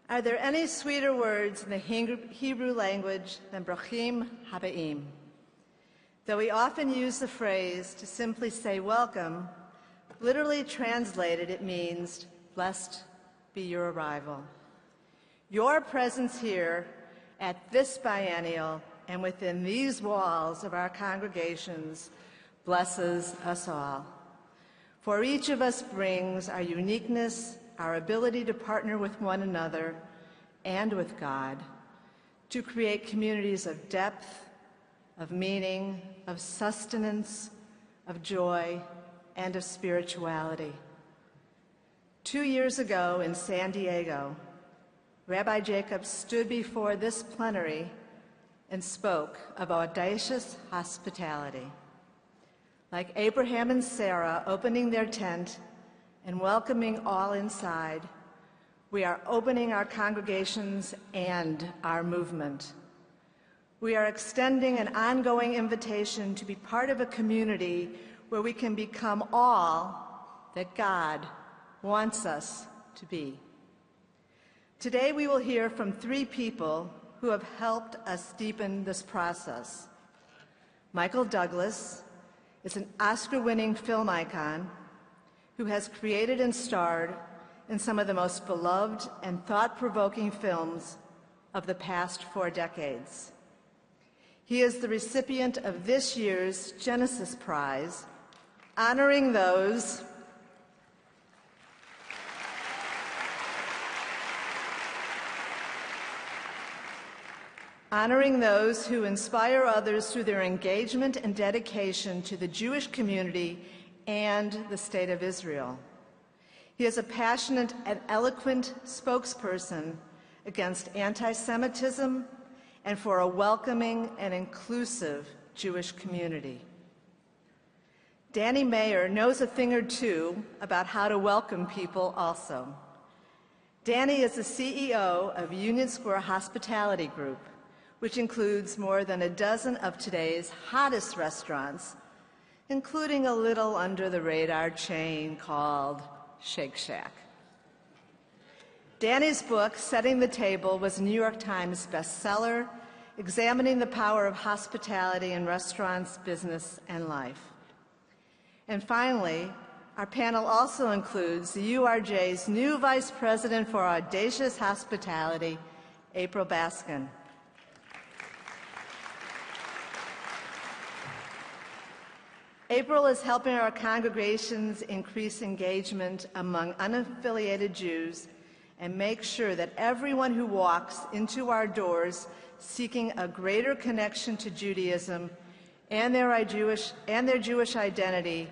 Are there any sweeter words in the Hebrew language than Brachim Habaim? Though we often use the phrase to simply say welcome, literally translated it means, blessed be your arrival. Your presence here at this biennial and within these walls of our congregations blesses us all. For each of us brings our uniqueness, our ability to partner with one another and with God to create communities of depth, of meaning, of sustenance, of joy, and of spirituality. 2 years ago in San Diego, Rabbi Jacobs stood before this plenary and spoke of audacious hospitality. Like Abraham and Sarah opening their tent and welcoming all inside, we are opening our congregations and our movement. We are extending an ongoing invitation to be part of a community where we can become all that God wants us to be. Today we will hear from 3 people who have helped us deepen this process. Michael Douglas is an Oscar-winning film icon who has created and starred in some of the most beloved and thought-provoking films of the past 4 decades. He is the recipient of this year's Genesis Prize, honoring those who inspire others through their engagement and dedication to the Jewish community and the State of Israel. He is a passionate and eloquent spokesperson against anti-Semitism and for a welcoming and inclusive Jewish community. Danny Meyer knows a thing or two about how to welcome people also. Danny is the CEO of Union Square Hospitality Group, which includes more than a dozen of today's hottest restaurants, including a little under-the-radar chain called Shake Shack. Danny's book, Setting the Table, was a New York Times bestseller, examining the power of hospitality in restaurants, business, and life. And finally, our panel also includes the URJ's new Vice President for Audacious Hospitality, April Baskin. April is helping our congregations increase engagement among unaffiliated Jews and make sure that everyone who walks into our doors seeking a greater connection to Judaism and their Jewish identity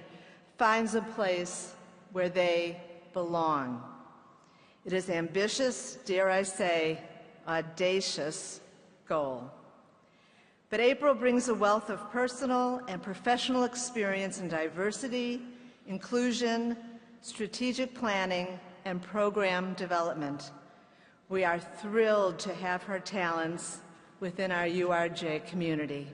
finds a place where they belong. It is an ambitious, dare I say, audacious goal. But April brings a wealth of personal and professional experience in diversity, inclusion, strategic planning, and program development. We are thrilled to have her talents within our URJ community.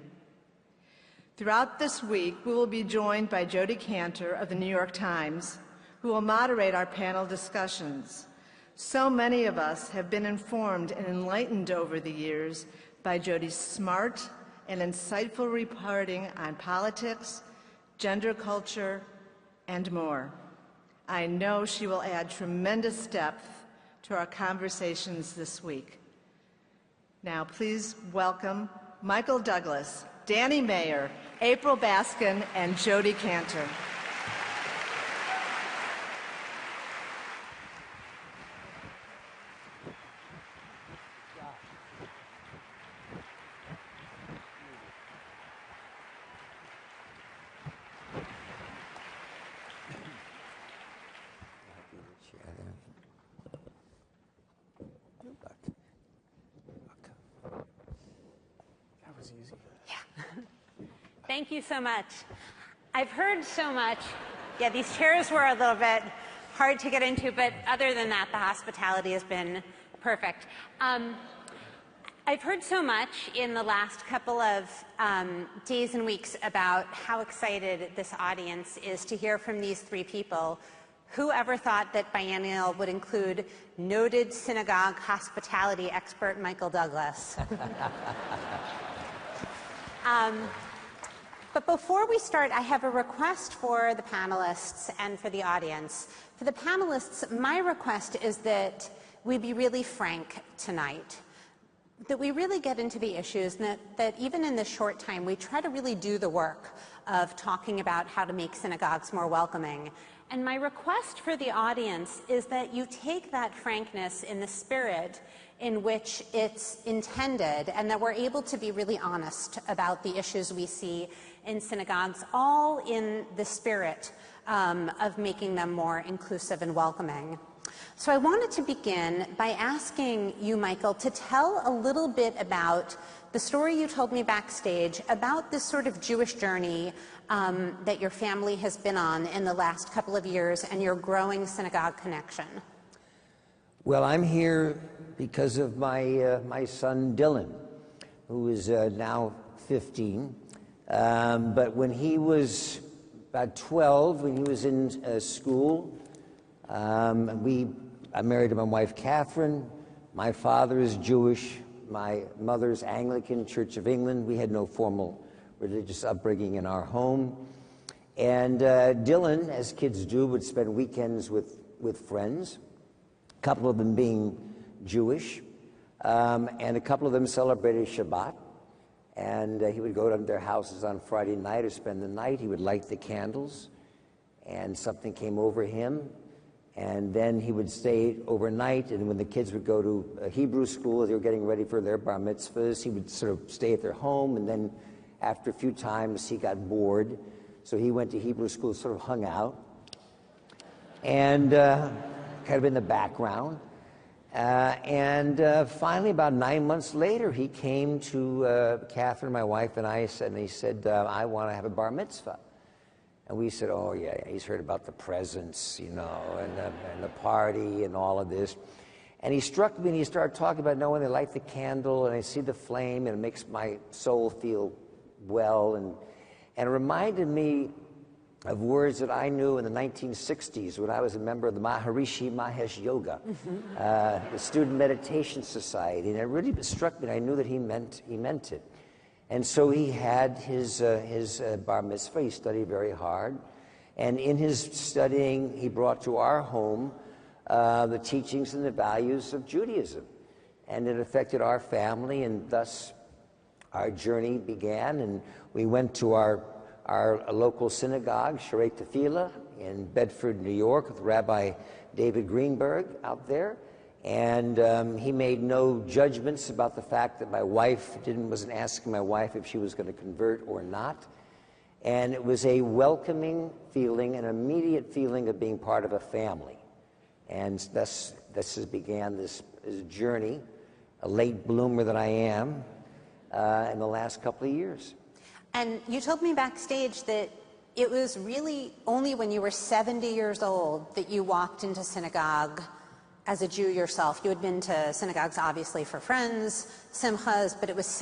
Throughout this week, we will be joined by Jody Cantor of the New York Times, who will moderate our panel discussions. So many of us have been informed and enlightened over the years by Jody's smart and insightful reporting on politics, gender culture, and more. I know she will add tremendous depth to our conversations this week. Now, please welcome Michael Douglas, Danny Meyer, April Baskin, and Jody Cantor. Thank you so much. I've heard so much. Yeah, these chairs were a little bit hard to get into, but other than that, the hospitality has been perfect. I've heard so much in the last couple of days and weeks about how excited this audience is to hear from these 3 people Whoever thought that Biennial would include noted synagogue hospitality expert Michael Douglas? But before we start, I have a request for the panelists and for the audience. For the panelists, my request is that we be really frank tonight, that we really get into the issues, and that even in this short time, we try to really do the work of talking about how to make synagogues more welcoming. And my request for the audience is that you take that frankness in the spirit in which it's intended, and that we're able to be really honest about the issues we see in synagogues, all in the spirit of making them more inclusive and welcoming. So I wanted to begin by asking you, Michael, to tell a little bit about the story you told me backstage about this sort of Jewish journey that your family has been on in the last couple of years and your growing synagogue connection. Well, I'm here because of my son Dylan, who is now 15. But when he was about 12, when he was in school, I married to my wife Catherine. My father is Jewish. My mother's Anglican, Church of England. We had no formal religious upbringing in our home. And Dylan, as kids do, would spend weekends with friends, a couple of them being Jewish, and a couple of them celebrated Shabbat. And he would go to their houses on Friday night or spend the night. He would light the candles, and something came over him. And then he would stay overnight, and when the kids would go to Hebrew school, they were getting ready for their bar mitzvahs, he would sort of stay at their home, and then after a few times he got bored, so he went to Hebrew school, sort of hung out, and kind of in the background. Finally, about 9 months later, he came to Catherine, my wife, and I, and he said, I want to have a bar mitzvah. And we said, oh, yeah, he's heard about the presents, you know, and the party and all of this. And he struck me, and he started talking about, no, when they light the candle, and I see the flame, and it makes my soul feel well. And it reminded me of words that I knew in the 1960s when I was a member of the Maharishi Mahesh Yoga, the Student Meditation Society. And it really struck me, and I knew that he meant it. And so he had his bar mitzvah. He studied very hard. And in his studying, he brought to our home the teachings and the values of Judaism. And it affected our family, and thus our journey began. And we went to our local synagogue, Sharei Tefillah, in Bedford, New York, with Rabbi David Greenberg out there. And he made no judgments about the fact that my wife wasn't asking my wife if she was going to convert or not. And it was a welcoming feeling, an immediate feeling of being part of a family. And thus began this journey, a late bloomer that I am, in the last couple of years. And you told me backstage that it was really only when you were 70 years old that you walked into synagogue as a Jew yourself. You had been to synagogues, obviously, for friends, simchas, but it was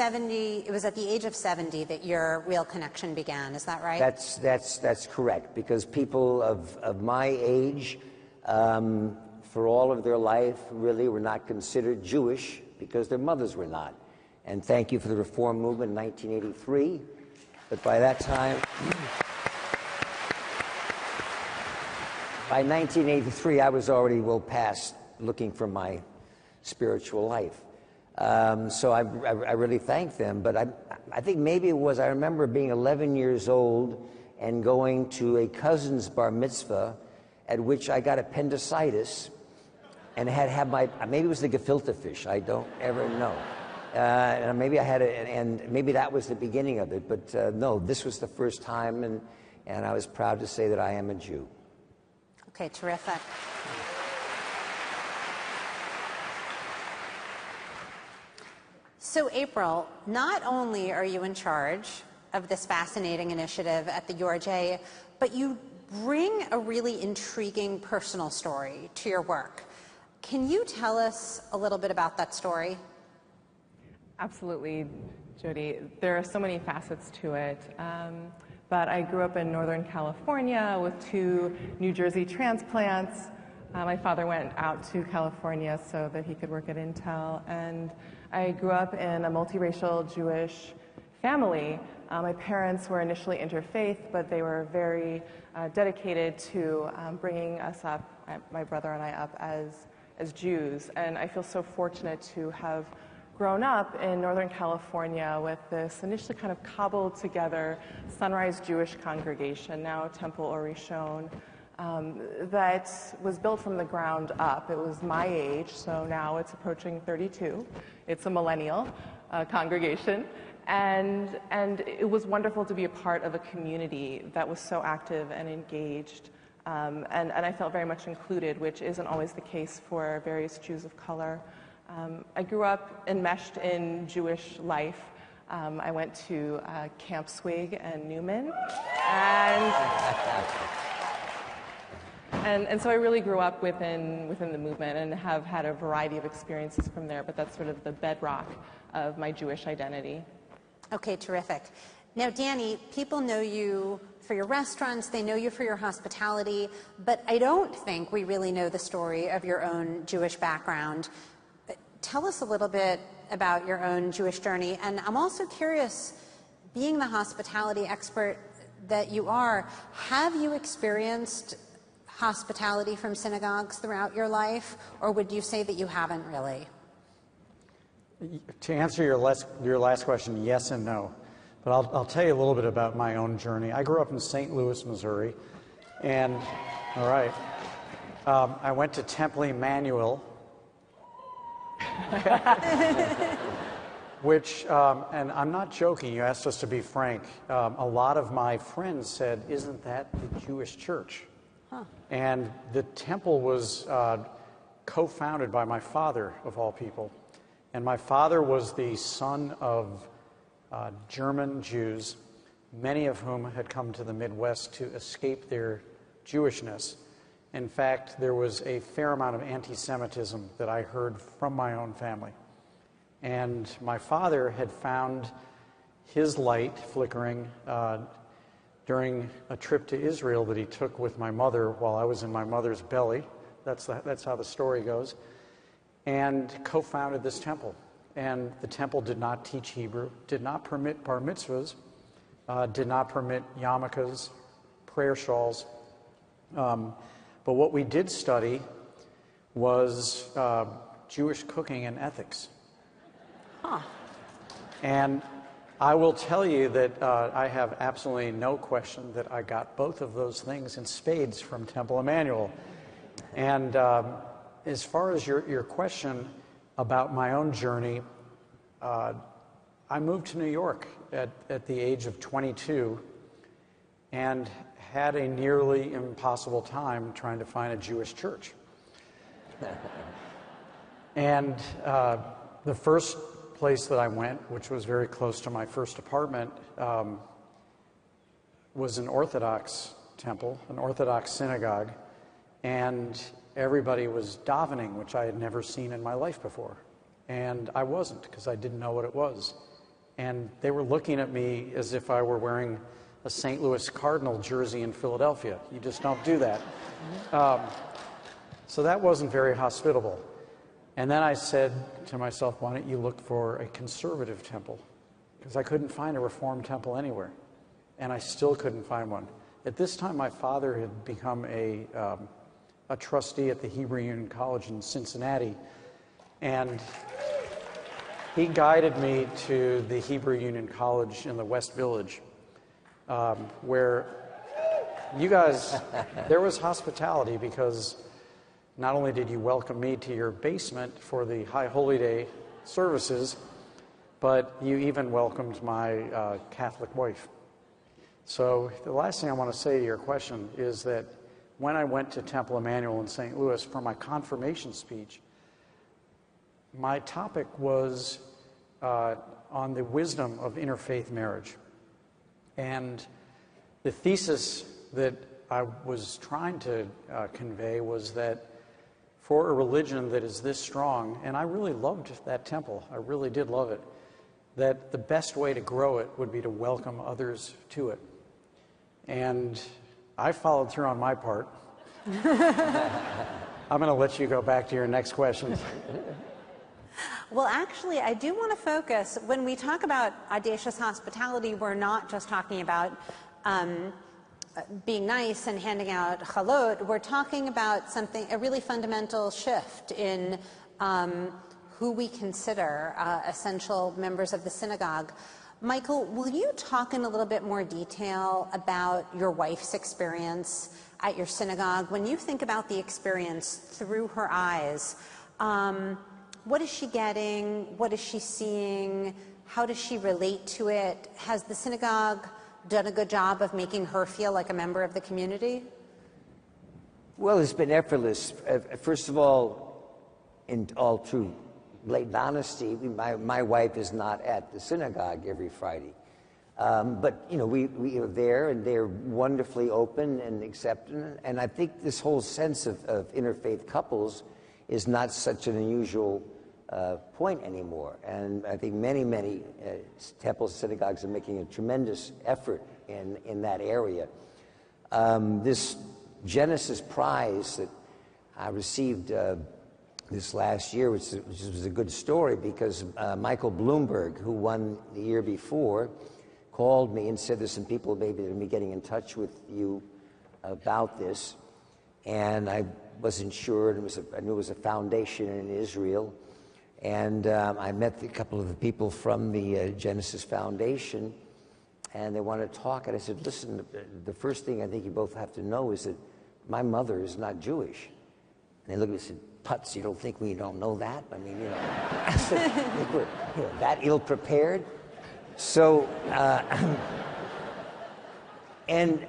at the age of 70 that your real connection began. Is that right? That's correct, because people of my age, for all of their life, really were not considered Jewish because their mothers were not. And thank you for the Reform movement in 1983. But by that time, by 1983, I was already well past looking for my spiritual life. So I really thank them. But I think maybe it was, I remember being 11 years old and going to a cousin's bar mitzvah at which I got appendicitis and had my, maybe it was the gefilte fish, I don't ever know. And maybe I had and maybe that was the beginning of it, but no, this was the first time, and I was proud to say that I am a Jew. Okay, terrific. So April, not only are you in charge of this fascinating initiative at the URJ, but you bring a really intriguing personal story to your work. Can you tell us a little bit about that story? Absolutely, Jody. There are so many facets to it. But I grew up in Northern California with 2 New Jersey transplants. My father went out to California so that he could work at Intel. And I grew up in a multiracial Jewish family. My parents were initially interfaith, but they were very dedicated to bringing us up, my brother and I, up as Jews. And I feel so fortunate to have grown up in Northern California with this initially kind of cobbled together Sunrise Jewish congregation, now Temple or Rishon, that was built from the ground up. It was my age, so now it's approaching 32. It's a millennial congregation. And it was wonderful to be a part of a community that was so active and engaged. And I felt very much included, which isn't always the case for various Jews of color. I grew up enmeshed in Jewish life. I went to Camp Swig and Newman. And so I really grew up within the movement and have had a variety of experiences from there, but that's sort of the bedrock of my Jewish identity. Okay, terrific. Now, Danny, people know you for your restaurants, they know you for your hospitality, but I don't think we really know the story of your own Jewish background. Tell us a little bit about your own Jewish journey, and I'm also curious, being the hospitality expert that you are, have you experienced hospitality from synagogues throughout your life, or would you say that you haven't really? To answer your last question, yes and no. But I'll tell you a little bit about my own journey. I grew up in St. Louis, Missouri, and I went to Temple Emmanuel, which, and I'm not joking, you asked us to be frank, a lot of my friends said, isn't that the Jewish church? Huh. And the temple was co-founded by my father, of all people. And my father was the son of German Jews, many of whom had come to the Midwest to escape their Jewishness. In fact, there was a fair amount of anti-Semitism that I heard from my own family. And my father had found his light flickering during a trip to Israel that he took with my mother while I was in my mother's belly. That's how the story goes. And co-founded this temple. And the temple did not teach Hebrew, did not permit bar mitzvahs, did not permit yarmulkes, prayer shawls. But what we did study was Jewish cooking and ethics. Huh. And I will tell you that I have absolutely no question that I got both of those things in spades from Temple Emmanuel. And as far as your question about my own journey, I moved to New York at the age of 22 and had a nearly impossible time trying to find a Jewish church. And the first place that I went, which was very close to my first apartment, was an Orthodox temple, an Orthodox synagogue, and everybody was davening, which I had never seen in my life before. And I wasn't, because I didn't know what it was. And they were looking at me as if I were wearing a St. Louis Cardinal jersey in Philadelphia. You just don't do that. So that wasn't very hospitable. And then I said to myself, why don't you look for a conservative temple? Because I couldn't find a Reform temple anywhere. And I still couldn't find one. At this time, my father had become a trustee at the Hebrew Union College in Cincinnati. And he guided me to the Hebrew Union College in the West Village, where you guys, there was hospitality, because not only did you welcome me to your basement for the High Holy Day services, but you even welcomed my Catholic wife. So the last thing I want to say to your question is that when I went to Temple Emmanuel in St. Louis for my confirmation speech, my topic was on the wisdom of interfaith marriage. And the thesis that I was trying to convey was that for a religion that is this strong, and I really loved that temple, I really did love it, that the best way to grow it would be to welcome others to it. And I followed through on my part. I'm going to let you go back to your next question. Well, actually, I do want to focus, when we talk about audacious hospitality, we're not just talking about being nice and handing out chalot. We're talking about something, a really fundamental shift in who we consider essential members of the synagogue. Michael, will you talk in a little bit more detail about your wife's experience at your synagogue? When you think about the experience through her eyes, what is she getting? What is she seeing? How does she relate to it? Has the synagogue done a good job of making her feel like a member of the community? Well, it's been effortless. First of all, in all true blatant honesty, my wife is not at the synagogue every Friday. But, you know, we are there, and they're wonderfully open and accepting. And I think this whole sense of interfaith couples is not such an unusual point anymore. And I think many temples and synagogues are making a tremendous effort in that area. This Genesis Prize that I received this last year, which was a good story, because Michael Bloomberg, who won the year before, called me and said there's some people maybe that will be getting in touch with you about this. And I wasn't sure, and I knew it was a foundation in Israel. And I met a couple of the people from the Genesis Foundation, and they wanted to talk. And I said, listen, the first thing I think you both have to know is that my mother is not Jewish. And they looked at me and said, Putz, you don't think we don't know that? I mean, you know, I said, we're that ill-prepared. So, and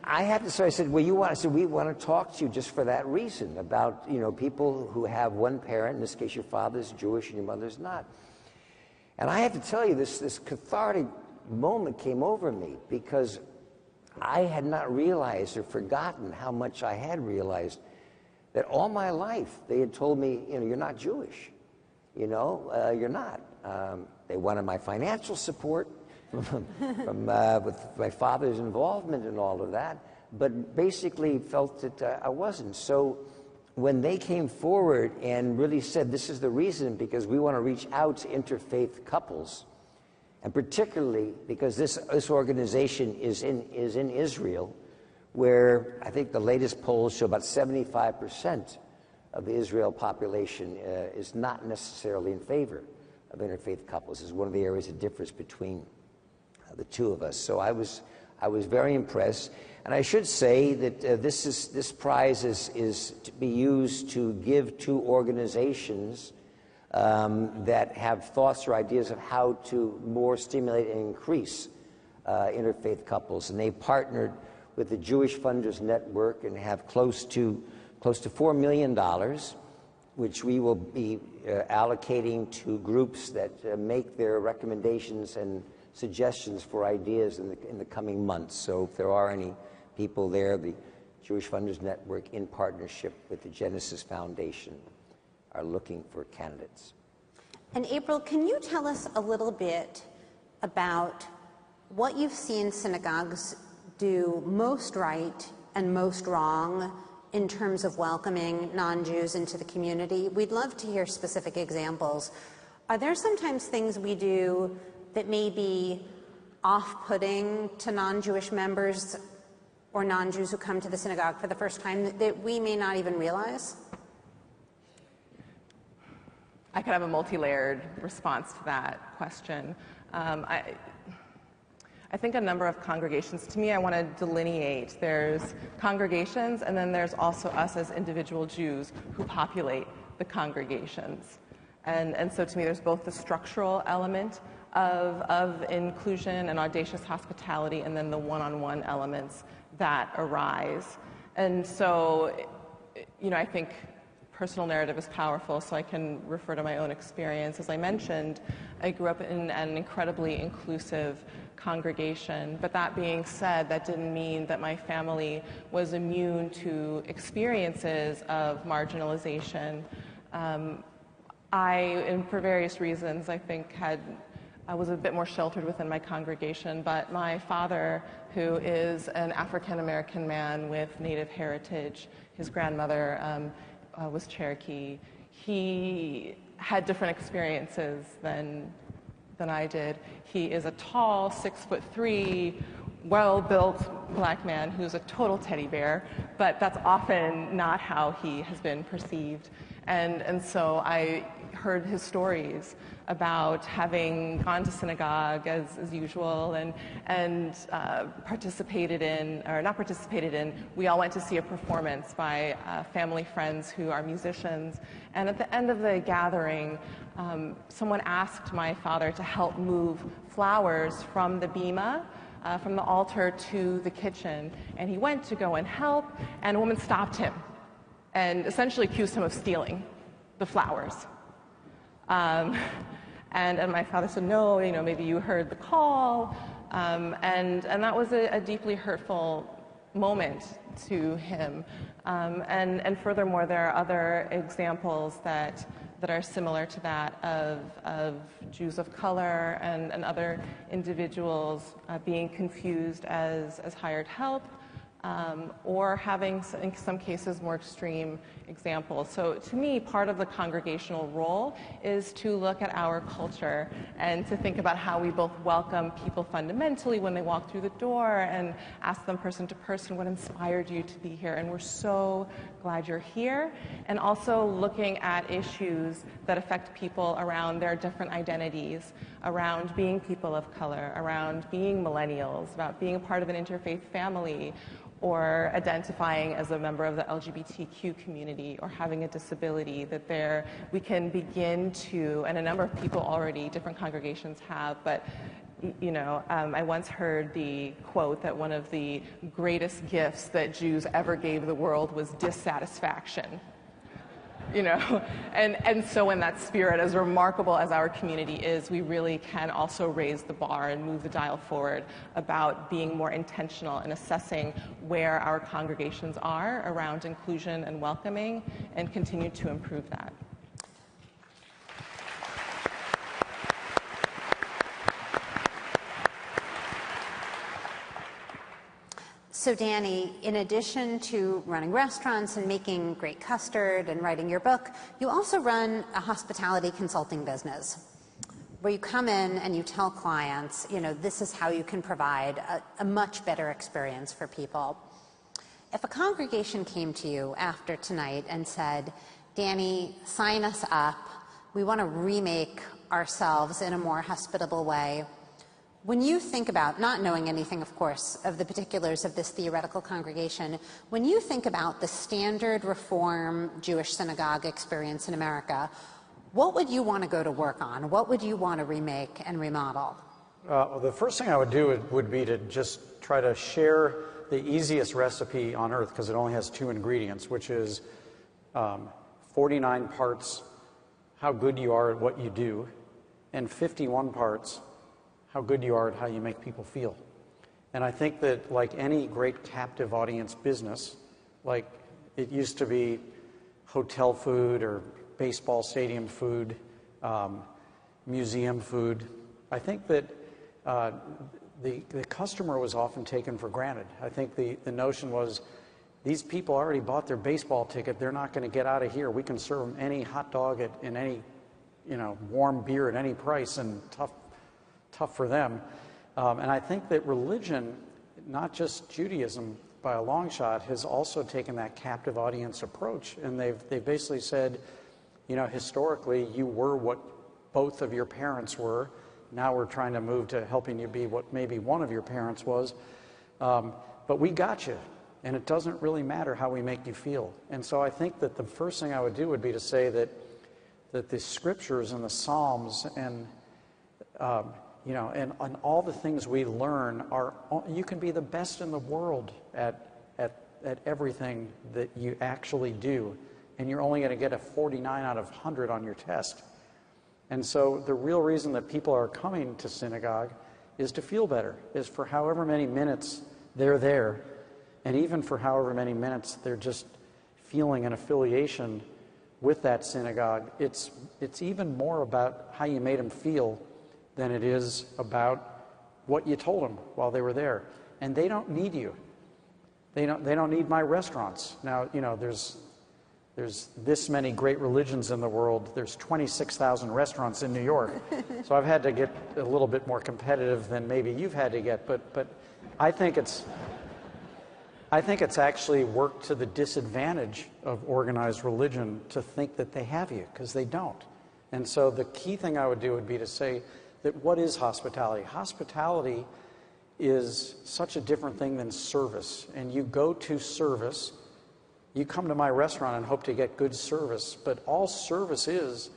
I had to say, I said, well, I said, we want to talk to you just for that reason, about, you know, people who have one parent, in this case your father's Jewish and your mother's not. And I have to tell you, this cathartic moment came over me, because I had not realized or forgotten how much I had realized that all my life they had told me, you know, you're not Jewish, you know, you're not. They wanted my financial support from with my father's involvement in all of that, but basically felt that I wasn't. So when they came forward and really said, this is the reason, because we want to reach out to interfaith couples, and particularly because this organization is in Israel, where I think the latest polls show about 75% of the Israel population is not necessarily in favor of interfaith couples. Is one of the areas of difference between the two of us. So I was very impressed, and I should say that this prize is to be used to give to organizations that have thoughts or ideas of how to more stimulate and increase interfaith couples, and they partnered with the Jewish Funders Network and have close to $4 million, which we will be allocating to groups that make their recommendations and suggestions for ideas in the coming months. So if there are any people there, the Jewish Funders Network, in partnership with the Genesis Foundation, are looking for candidates. And April, can you tell us a little bit about what you've seen synagogues do most right and most wrong in terms of welcoming non-Jews into the community? We'd love to hear specific examples. Are there sometimes things we do that may be off-putting to non-Jewish members or non-Jews who come to the synagogue for the first time that we may not even realize? I could have a multi-layered response to that question. I think a number of congregations, to me, I want to delineate. There's congregations, and then there's also us as individual Jews who populate the congregations. And so to me, there's both the structural element of inclusion and audacious hospitality, and then the one-on-one elements that arise. And so, you know, I think personal narrative is powerful, so I can refer to my own experience. As I mentioned, I grew up in an incredibly inclusive congregation, but that being said, that didn't mean that my family was immune to experiences of marginalization. And for various reasons, I think had was a bit more sheltered within my congregation, but my father, who is an African-American man with Native heritage, his grandmother was Cherokee, he had different experiences than I did. He is a tall, 6'3", well-built black man who's a total teddy bear, but that's often not how he has been perceived. And so I heard his stories about having gone to synagogue as usual and participated in, or not participated in, we all went to see a performance by family friends who are musicians. And at the end of the gathering, someone asked my father to help move flowers from the bima, from the altar to the kitchen. And he went to go and help, and a woman stopped him and essentially accused him of stealing the flowers. And my father said, no, maybe you heard the call. And that was a deeply hurtful moment to him. And furthermore, there are other examples that are similar to that of Jews of color and other individuals being confused as hired help, or having, in some cases, more extreme examples. So to me, part of the congregational role is to look at our culture and to think about how we both welcome people fundamentally when they walk through the door and ask them person to person, what inspired you to be here? And we're so glad you're here. And also looking at issues that affect people around their different identities, around being people of color, around being millennials, about being a part of an interfaith family, or identifying as a member of the LGBTQ community, or having a disability, that we can begin to, and a number of people already, different congregations have, but I once heard the quote that one of the greatest gifts that Jews ever gave the world was dissatisfaction. And so in that spirit, as remarkable as our community is, we really can also raise the bar and move the dial forward about being more intentional and assessing where our congregations are around inclusion and welcoming, and continue to improve that. So Danny, in addition to running restaurants and making great custard and writing your book, you also run a hospitality consulting business where you come in and you tell clients, this is how you can provide a much better experience for people. If a congregation came to you after tonight and said, Danny, sign us up, we want to remake ourselves in a more hospitable way, when you think about, not knowing anything, of course, of the particulars of this theoretical congregation, when you think about the standard Reform Jewish synagogue experience in America, what would you want to go to work on? What would you want to remake and remodel? Well, the first thing I would do would be to just try to share the easiest recipe on earth, because it only has 2 ingredients, which is 49 parts how good you are at what you do, and 51 parts how good you are at how you make people feel. And I think that, like any great captive audience business, like it used to be hotel food or baseball stadium food, museum food, I think that the customer was often taken for granted. I think the notion was, these people already bought their baseball ticket, they're not going to get out of here. We can serve them any hot dog in any, warm beer at any price, and tough for them. And I think that religion, not just Judaism by a long shot, has also taken that captive audience approach. And they've basically said, historically you were what both of your parents were. Now we're trying to move to helping you be what maybe one of your parents was. But we got you. And it doesn't really matter how we make you feel. And so I think that the first thing I would do would be to say that the scriptures and the Psalms and and all the things we learn you can be the best in the world at everything that you actually do, and you're only going to get a 49 out of 100 on your test. And so the real reason that people are coming to synagogue is to feel better, is for however many minutes they're there, and even for however many minutes they're just feeling an affiliation with that synagogue. It's even more about how you made them feel than it is about what you told them while they were there. And they don't need you. They don't need my restaurants. Now, you know, there's this many great religions in the world. There's 26,000 restaurants in New York. So I've had to get a little bit more competitive than maybe you've had to get. But I think it's actually worked to the disadvantage of organized religion to think that they have you, because they don't. And so the key thing I would do would be to say that what is hospitality? Hospitality is such a different thing than service. And you go to service, you come to my restaurant and hope to get good service, but all service is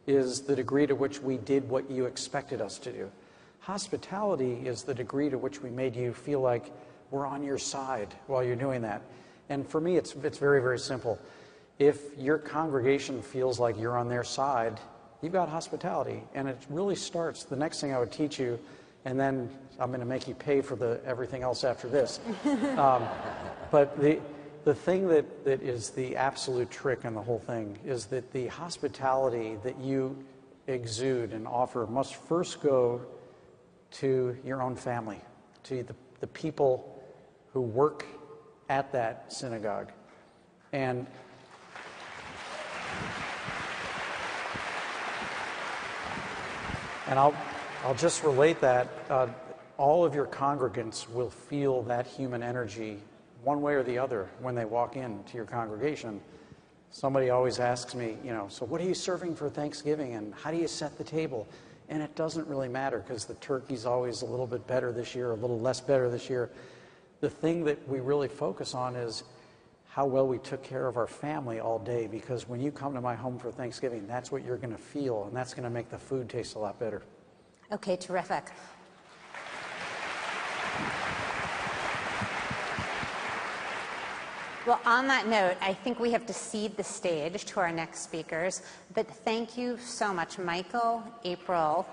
the degree to which we did what you expected us to do. Hospitality is the degree to which we made you feel like we're on your side while you're doing that. And for me, it's very, very simple. If your congregation feels like you're on their side, you've got hospitality. And it really starts, the next thing I would teach you, and then I'm going to make you pay for everything else after this. But the thing that is the absolute trick in the whole thing is that the hospitality that you exude and offer must first go to your own family, to the people who work at that synagogue. And I'll just relate that. All of your congregants will feel that human energy one way or the other when they walk into your congregation. Somebody always asks me, you know, so what are you serving for Thanksgiving and how do you set the table? And it doesn't really matter because the turkey's always a little bit better this year, a little less better this year. The thing that we really focus on is how well we took care of our family all day, because when you come to my home for Thanksgiving, that's what you're going to feel, and that's going to make the food taste a lot better. Okay, terrific. Well, on that note, I think we have to cede the stage to our next speakers. But thank you so much, Michael, April,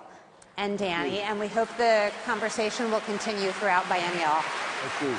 and Danny. And we hope the conversation will continue throughout Biennial. Thank you.